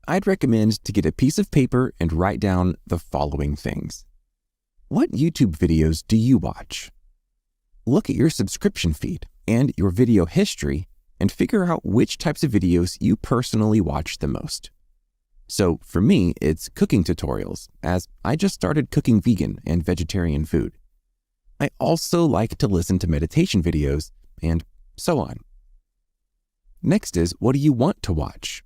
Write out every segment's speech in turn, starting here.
I'd recommend to get a piece of paper and write down the following things. What YouTube videos do you watch? Look at your subscription feed and your video history and figure out which types of videos you personally watch the most. So for me, it's cooking tutorials, as I just started cooking vegan and vegetarian food. I also like to listen to meditation videos and so on. Next is, what do you want to watch?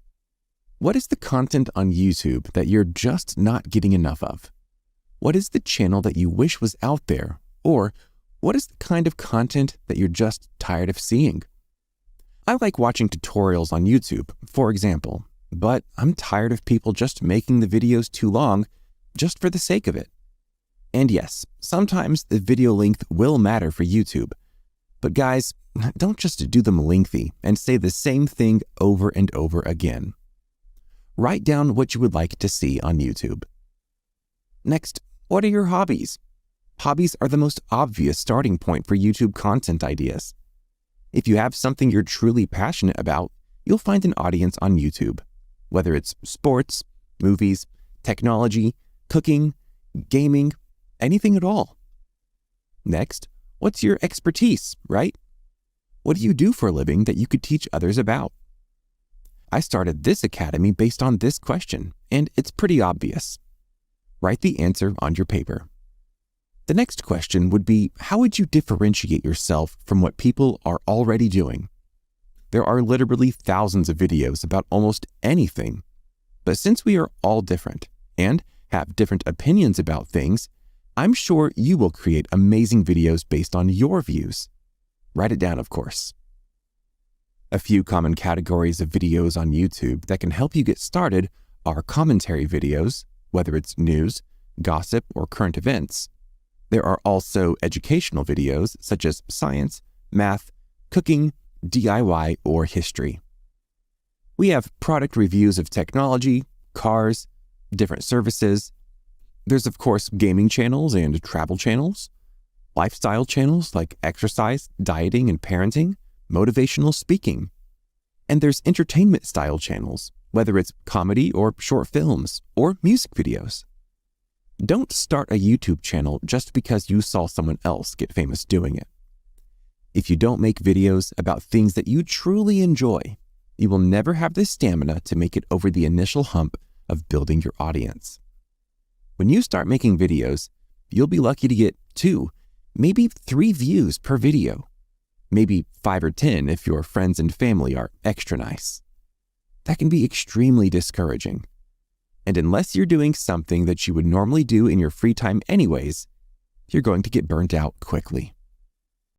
What is the content on YouTube that you're just not getting enough of? What is the channel that you wish was out there? Or what is the kind of content that you're just tired of seeing? I like watching tutorials on YouTube, for example, but I'm tired of people just making the videos too long just for the sake of it. And yes, sometimes the video length will matter for YouTube. But guys, don't just do them lengthy and say the same thing over and over again. Write down what you would like to see on YouTube. Next, what are your hobbies? Hobbies are the most obvious starting point for YouTube content ideas. If you have something you're truly passionate about, you'll find an audience on YouTube, whether it's sports, movies, technology, cooking, gaming, anything at all. Next, what's your expertise, right? What do you do for a living that you could teach others about? I started this academy based on this question, and it's pretty obvious. Write the answer on your paper. The next question would be, how would you differentiate yourself from what people are already doing? There are literally thousands of videos about almost anything. But since we are all different and have different opinions about things, I'm sure you will create amazing videos based on your views. Write it down, of course. A few common categories of videos on YouTube that can help you get started are commentary videos, whether it's news, gossip, or current events. There are also educational videos such as science, math, cooking, DIY, or history. We have product reviews of technology, cars, different services. There's of course gaming channels and travel channels, lifestyle channels like exercise, dieting, and parenting, motivational speaking. And there's entertainment style channels, whether it's comedy or short films or music videos. Don't start a YouTube channel just because you saw someone else get famous doing it. If you don't make videos about things that you truly enjoy, you will never have the stamina to make it over the initial hump of building your audience. When you start making videos, you'll be lucky to get 2, maybe 3 views per video. Maybe 5 or 10 if your friends and family are extra nice. That can be extremely discouraging. And unless you're doing something that you would normally do in your free time anyways, you're going to get burnt out quickly.